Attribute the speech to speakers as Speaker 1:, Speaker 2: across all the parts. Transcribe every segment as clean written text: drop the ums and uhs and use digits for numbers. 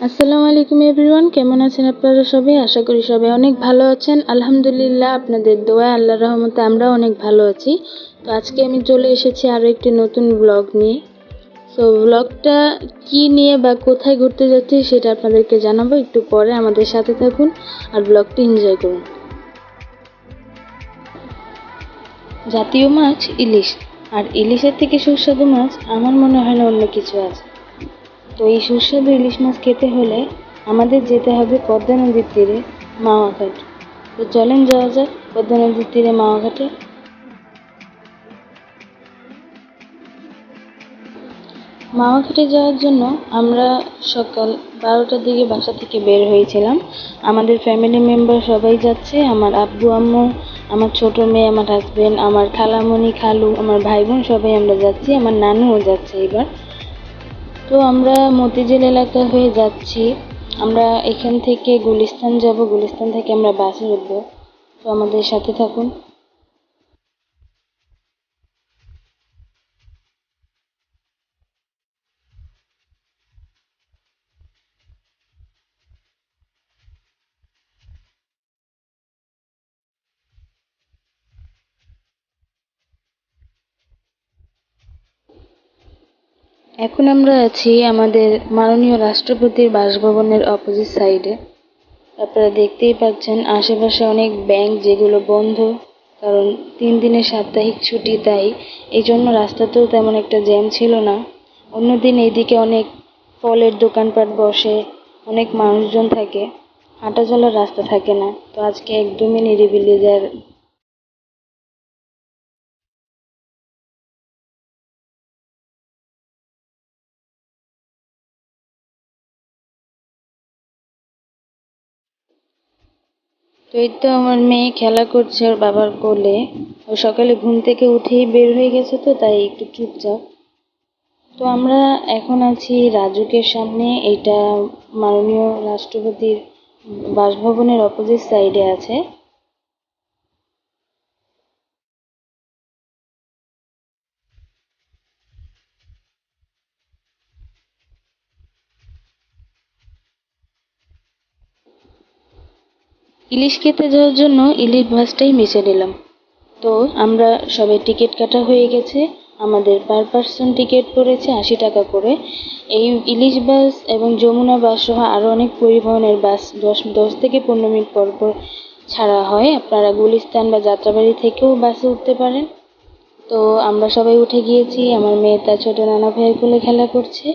Speaker 1: আসসালামু আলাইকুম এভরিওয়ান, কেমন আছেন আপনারা সবাই? আশা করি সবাই অনেক ভালো আছেন। আলহামদুলিল্লাহ, আপনাদের দোয়ায় আল্লাহর রহমতে আমরা অনেক ভালো আছি। তো আজকে আমি চলে এসেছি আরও একটি নতুন ব্লগ নিয়ে। তো ব্লগটা কি নিয়ে বা কোথায় ঘুরতে যাচ্ছি সেটা আপনাদেরকে জানাবো একটু পরে। আমাদের সাথে থাকুন আর ব্লগটি এনজয় করুন। জাতীয় মাছ ইলিশ, আর ইলিশের থেকে সুস্বাদু মাছ আমার মনে হয় না অন্য কিছু আছে। তো এই সুস্বাদু ইলিশ মাছ খেতে হলে আমাদের যেতে হবে পদ্মা নদীর তীরে মাওয়া ঘাট। তো চলেন যাওয়া যাক পদ্মা নদীর তীরে মাওয়া ঘাটে। মাওয়া ঘাটে যাওয়ার জন্য আমরা সকাল 12টার দিকে বাসা থেকে বের হয়েছিলাম। আমাদের ফ্যামিলি মেম্বার সবাই যাচ্ছে, আমার আব্বু আম্মু, আমার ছোট মেয়ে, আমার হাজবেন্ড, আমার খালামণি খালু, আমার ভাই বোন সবাই আমরা যাচ্ছি, আমার নানুও যাচ্ছে এবার। তো আমরা মতিঝিল এলাকা হয়ে যাচ্ছি। আমরা এখান থেকে গুলিস্তান যাব, গুলিস্তান থেকে আমরা বাসে উঠবো। তো আমাদের সাথে থাকুন। এখন আমরা আছি আমাদের মাননীয় রাষ্ট্রপতির বাসভবনের অপোজিট সাইডে। আপনারা দেখতেই পাচ্ছেন আশেপাশে অনেক ব্যাংক যেগুলো বন্ধ, কারণ 3 দিনের সাপ্তাহিক ছুটি, তাই এই জন্য রাস্তাতেও তেমন একটা জ্যাম ছিল না। অন্যদিন এইদিকে অনেক ফলের দোকানপাট বসে, অনেক মানুষজন থাকে, হাঁটা চলার রাস্তা থাকে না। তো আজকে একদমই নিরিবিলি যার। তো এই তো আমার মেয়ে খেলা করছে ওর বাবার কোলে। ও সকালে ঘুম থেকে উঠেই বের হয়ে গেছে, তো তাই একটু চুপচাপ। তো আমরা এখন আছি রাজুকের সামনে। এটা মাননীয় রাষ্ট্রপতির বাসভবনের অপোজিট সাইডে আছে। ইলিশ খেতে যাওয়ার জন্য ইলিশ মাছটাই বেছে নিলাম। তো আমরা সবাই টিকিট কাটা হয়ে গেছে। আমাদের পার পার্সন টিকিট পড়েছে 80 টাকা করে। এই ইলিশ বাস এবং যমুনা বাস সহ আরও অনেক পরিবহনের বাস 10 থেকে 15 মিনিট পর পর ছাড়া হয়। আপনারা গুলিস্তান বা যাত্রাবাড়ি থেকেও বাসে উঠতে পারেন। তো আমরা সবাই উঠে গিয়েছি। আমার মেয়ে তার ছোট নানা ভাইয়ের কোলে খেলা করছে,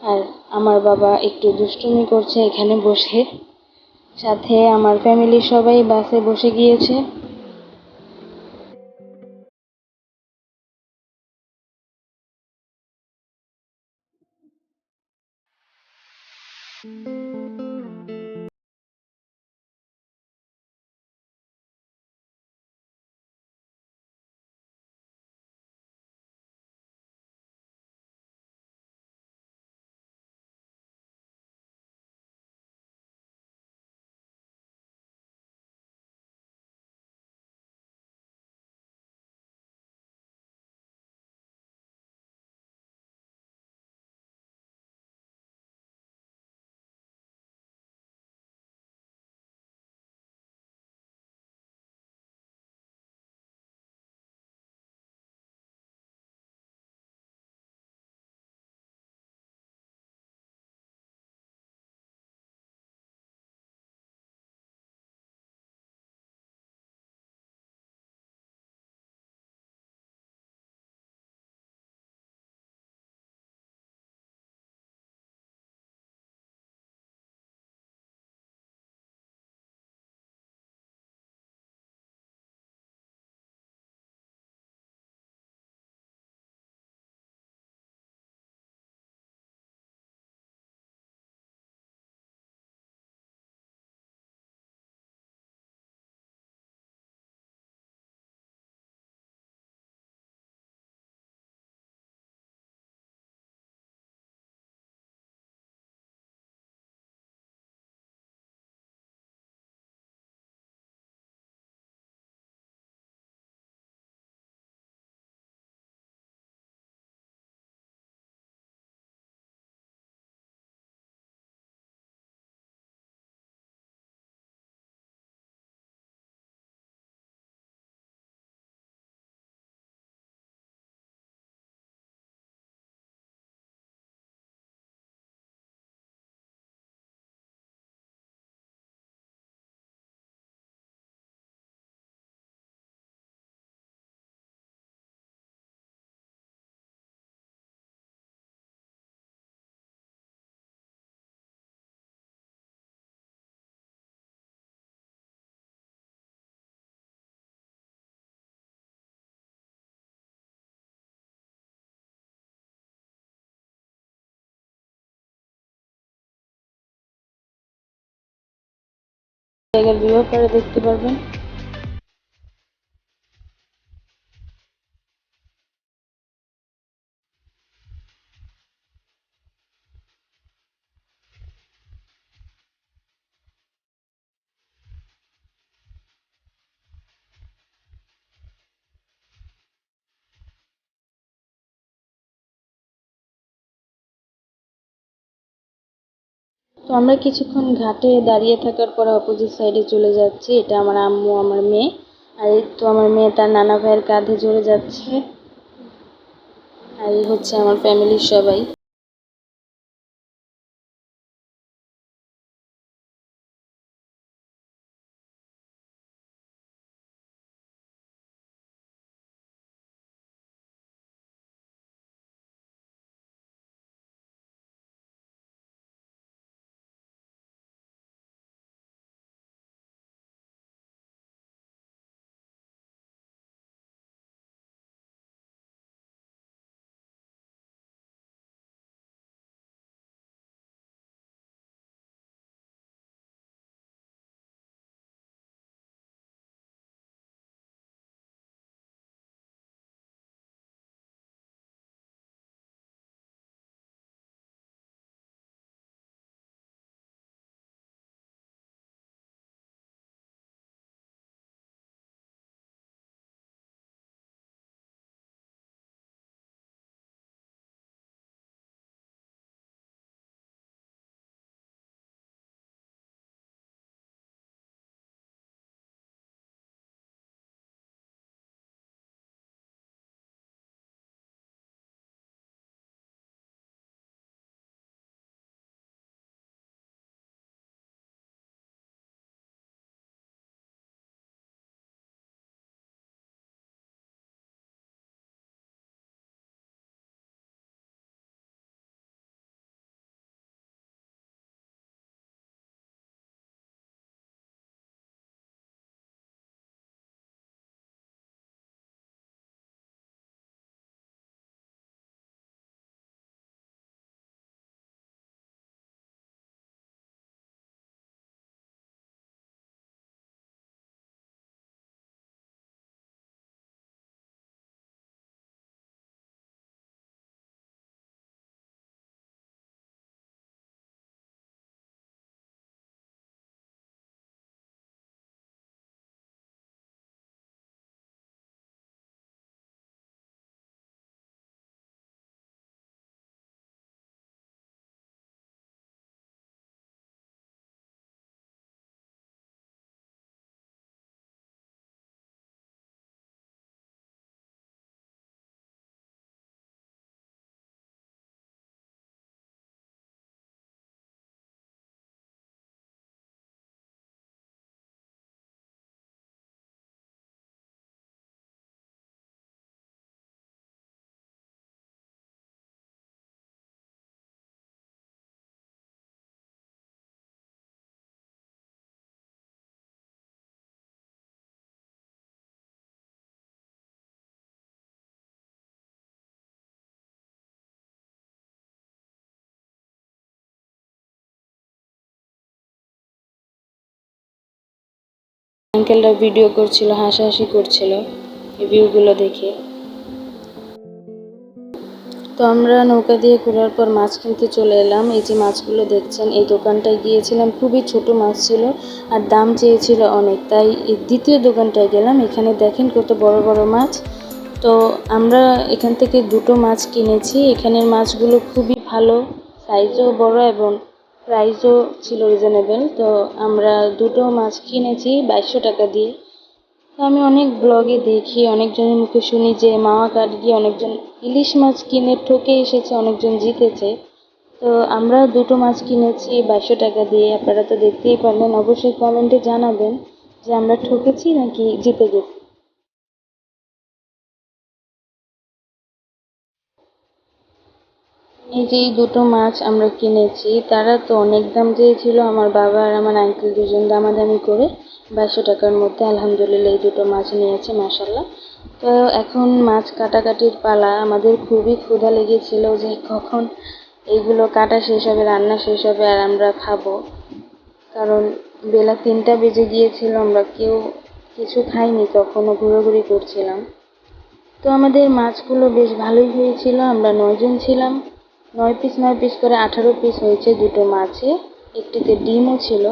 Speaker 1: আর আমার বাবা একটু দুষ্টুমি করছে এখানে বসে। সাথে আমার ফ্যামিলির সবাই বাসে বসে গিয়েছে। জায়গার ভিউ আপনারা দেখতে পারবেন। তো আমরা কিছুক্ষণ ঘাটে দাঁড়িয়ে থাকার পরে অপোজিট সাইডে চলে যাচ্ছি। এটা আমার আম্মু, আমার মেয়ে, আর এই তো আমার মেয়ে তার নানা ভাইয়ের কাঁধে চড়ে যাচ্ছে। আর এই হচ্ছে আমার ফ্যামিলির সবাই। আঙ্কেলরা ভিডিও করছিল, হাসাহাসি করছিল এই ভিউগুলো দেখে। তো আমরা নৌকা দিয়ে ঘোরার পর মাছ কিনতে চলে এলাম। এই যে মাছগুলো দেখছেন, এই দোকানটায় গিয়েছিলাম, খুবই ছোট মাছ ছিল আর দাম চেয়েছিল অনেক, তাই এই দ্বিতীয় দোকানটায় গেলাম। এখানে দেখেন কত বড় বড় মাছ। তো আমরা এখান থেকে দুটো মাছ কিনেছি। এখানের মাছগুলো খুবই ভালো, সাইজও বড় এবং প্রাইসও ছিল রিজনেবল। তো আমরা দুটো মাছ কিনেছি 2200 টাকা দিয়ে। তো আমি অনেক ব্লগে দেখি, অনেকজনের মুখে শুনি যে মাওয়া ঘাট গিয়ে অনেকজন ইলিশ মাছ কিনে ঠকে এসেছে, অনেকজন জিতেছে। তো আমরা দুটো মাছ কিনেছি 2200 টাকা দিয়ে। আপনারা তো দেখতেই পারলেন, অবশ্যই কমেন্টে জানাবেন যে আমরা ঠকেছি নাকি জিতে গেছি। এই যে এই দুটো মাছ আমরা কিনেছি, তারা তো অনেক দাম চেয়েছিল। আমার বাবা আর আমার আঙ্কেল দুজন দামাদামি করে 2200 টাকার মধ্যে আলহামদুলিল্লাহ এই দুটো মাছ নিয়েছে, মাশাল্লাহ। তো এখন মাছ কাটাকাটির পালা। আমাদের খুবই ক্ষুধা লেগেছিল যে কখন এইগুলো কাটা শেষ হবে, রান্না শেষ হবে আর আমরা খাবো। কারণ বেলা 3টা বেজে গিয়েছিল, আমরা কেউ কিছু খাইনি, তখনও ঘোরাঘুরি করছিলাম। তো আমাদের মাছগুলো বেশ ভালোই হয়েছিল, আমরা 9 জন ছিলাম। 9 পিস করে 18 পিস হয়েছে দুটো মাছে, একটিতে ডিমও ছিল।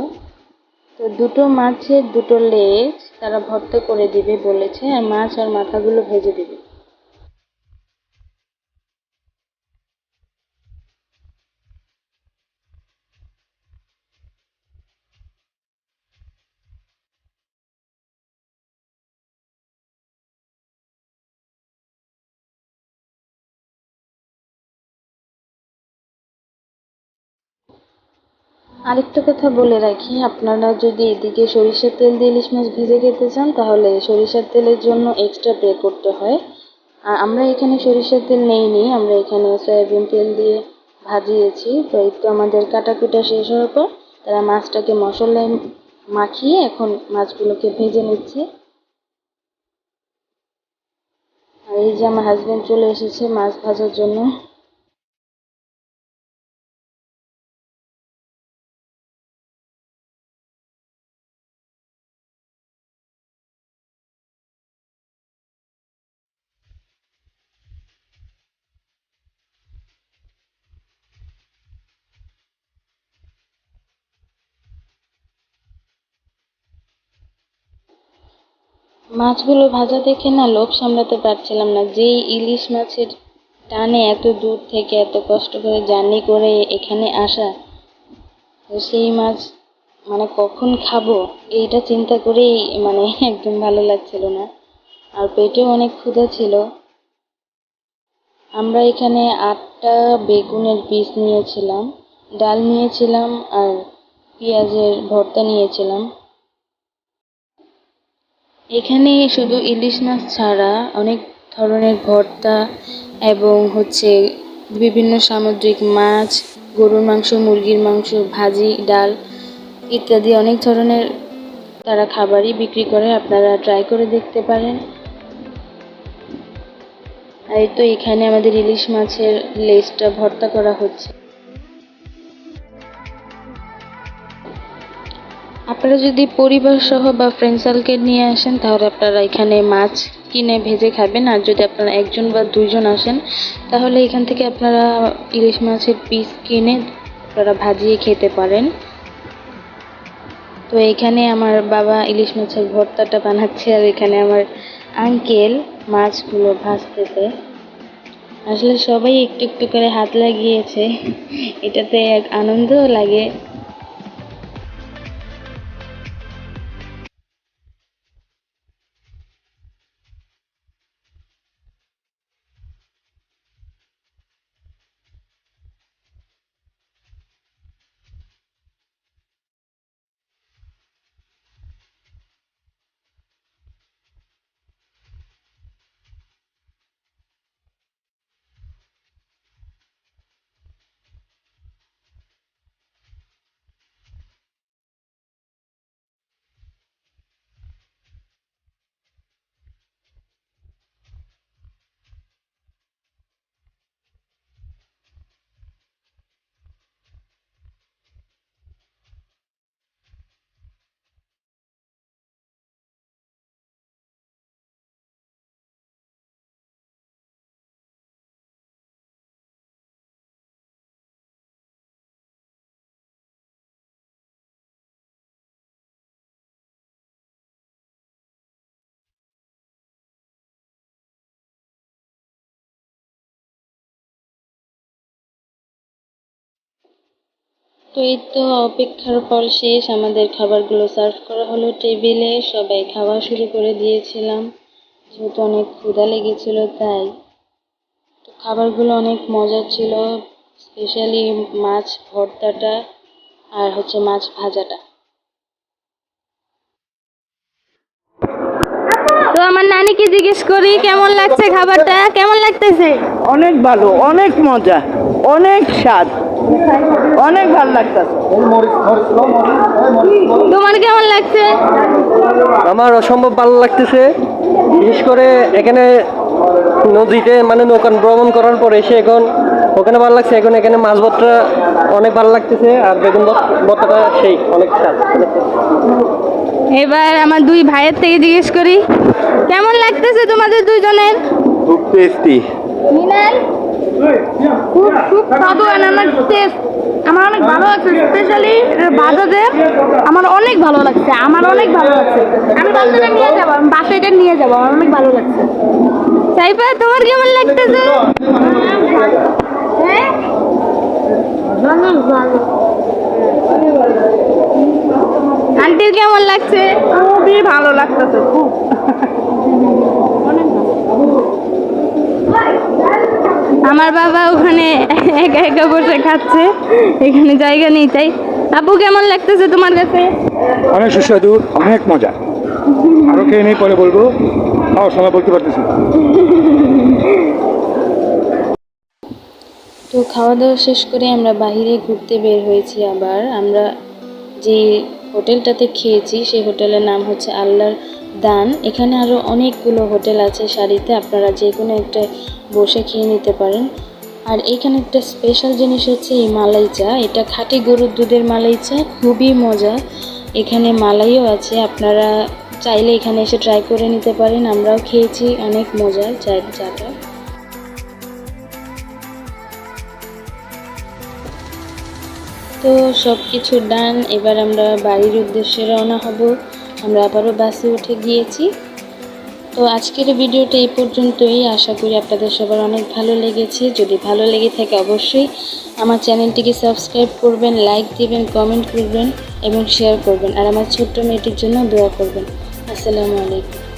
Speaker 1: তো দুটো মাছের দুটো লেজ তারা ভর্তা করে দিবে বলেছে, আর মাছ আর মাথাগুলো ভেজে দিবে। আরেকটা কথা বলে রাখি, আপনারা যদি এদিকে সরিষার তেল দিয়ে ইলিশ মাছ ভেজে খেতে চান তাহলে সরিষার তেলের জন্য এক্সট্রা পে করতে হয়। আর আমরা এখানে সরিষার তেল নেইনি, আমরা এখানে সয়াবিন তেল দিয়ে ভাজিয়েছি। তো এই তো আমাদের কাটাকুটা শেষ হওয়ার পর তারা মাছটাকে মশলায় মাখিয়ে এখন মাছগুলোকে ভেজে নিচ্ছে। আর এই যে আমার হাজবেন্ড চলে এসেছে মাছ ভাজার জন্য। মাছগুলো ভাজা দেখে না লোভ সামলাতে পারছিলাম না, যেই ইলিশ মাছের টানে এত দূর থেকে এত কষ্ট করে জার্নি করে এখানে আসা, তো সেই মাছ মানে কখন খাবো এইটা চিন্তা করেই মানে একদম ভালো লাগছিল না। আর পেটেও অনেক ক্ষুধা ছিল। আমরা এখানে 8টা বেগুনের পিস নিয়েছিলাম, ডাল নিয়েছিলাম আর পেঁয়াজের ভর্তা নিয়েছিলাম। এখানে শুধু ইলিশ মাছ ছাড়া অনেক ধরনের ভর্তা এবং বিভিন্ন সামুদ্রিক মাছ, গরুর মাংস, মুরগির মাংস, ভাজি, ডাল ইত্যাদি অনেক ধরনের তারা খাবারই বিক্রি করে, আপনারা ট্রাই করে দেখতে পারেন। আর এই তো এখানে আমাদের ইলিশ মাছের লেজটা ভর্তা করা হচ্ছে। আপনারা যদি পরিবার সহ বা ফ্রেন্ড সার্কেল নিয়ে আসেন তাহলে আপনারা এখানে মাছ কিনে ভেজে খাবেন, আর যদি আপনারা 1 জন বা 2 জন আসেন তাহলে এখান থেকে আপনারা ইলিশ মাছের পিস কিনে আপনারা ভাজিয়ে খেতে পারেন। তো এখানে আমার বাবা ইলিশ মাছের ভর্তাটা বানাচ্ছে, আর এখানে আমার আঙ্কেল মাছগুলো ভাজতেছে। আসলে সবাই একটু একটু করে হাত লাগিয়েছে, এটাতে এক আনন্দও লাগে। তো এই তো অপেক্ষার ফল শেষ, আমাদের খাবারগুলো সার্ভ করা হলো টেবিলে, সবাই খাওয়া শুরু করে দিয়েছিলাম যেহেতু অনেক ক্ষুধা লেগেছিল তাই। তো খাবারগুলো অনেক মজার ছিল, স্পেশালি মাছ ভর্তাটা আর মাছ ভাজাটা। তো আমার নানিকে জিজ্ঞেস করি কেমন লাগছে খাবারটা, কেমন লাগতেছে?
Speaker 2: অনেক ভালো, অনেক মজা, অনেক স্বাদ, অনেক ভালো লাগতেছে।
Speaker 1: তোমার কেমন লাগছে?
Speaker 3: আমার অসম্ভব ভালো লাগতেছে, বিশেষ করে এখানে নদীতে মানে নৌকান ভ্রমণ করার পরে এসে এখন ওখানে ভালো লাগছে। এখন এখানে মাছ ভর্তা অনেক ভালো লাগতেছে, আর বেগুন ভর্তাটা সেই অনেক স্বাদ।
Speaker 4: এবার আমার দুই ভাইয়ের থেকে জিজ্ঞেস করি, কেমন লাগতেছে তোমাদের দুইজনের?
Speaker 5: খুব টেস্টি।
Speaker 4: মিনাল খুব খুব স্বাদু আর আমার টেস্ট আমার অনেক ভালো লাগছে, স্পেশালি বাজারে আমার অনেক ভালো লাগছে, আমার অনেক ভালো লাগছে। আমি বাসাটা নিয়ে যাবো, আমি বাসায় এটা নিয়ে যাবো, আমার অনেক ভালো লাগছে। সাইফা তোমার কেমন লাগতেছে? হ্যাঁ অনেক ভালো। আন্টির কেমন লাগছে?
Speaker 2: খুবই ভালো লাগতেছে, খুব।
Speaker 4: আমার বাবা ওখানে একা একা বসে খাচ্ছে, এখানে জায়গা নেই তাই। আপু কেমন লাগতেছে তোমার কাছে?
Speaker 5: অনেক সুস্বাদু, অনেক মজা। আরো খেয়ে নেই, পরে বলবো, খাওয়ার সময় বলতে পারতেছি।
Speaker 1: তো খাওয়া দাওয়া শেষ করে আমরা বাইরে ঘুরতে বের হয়েছি। আবার আমরা যে হোটেলটাতে খেয়েছি সেই হোটেলের নাম হচ্ছে আল্লাহর দান। এখানে আরও অনেকগুলো হোটেল আছে সারিতে, আপনারা যে কোনো একটা বসে খেয়ে নিতে পারেন। আর এখানে একটা স্পেশাল জিনিস হচ্ছে এই মালাই চা। এটা খাঁটি গরুর দুধের মালাই চা, খুবই মজা। এখানে মালাইও আছে, আপনারা চাইলে এখানে এসে ট্রাই করে নিতে পারেন। আমরাও খেয়েছি, অনেক মজা চাটা। তো সব কিছু ডান, এবার আমরা বাড়ির উদ্দেশ্যে রওনা হব। আমরা আবারও বাসে উঠে গিয়েছি। তো আজকের ভিডিওটা এই পর্যন্তই। আশা করি আপনাদের সবার অনেক ভালো লেগেছে। যদি ভালো লেগে থাকে অবশ্যই আমার চ্যানেলটিকে সাবস্ক্রাইব করবেন, লাইক দিবেন, কমেন্ট করবেন এবং শেয়ার করবেন। আর আমার ছোট্ট মেয়েটির জন্য দোয়া করবেন। আসসালামু আলাইকুম।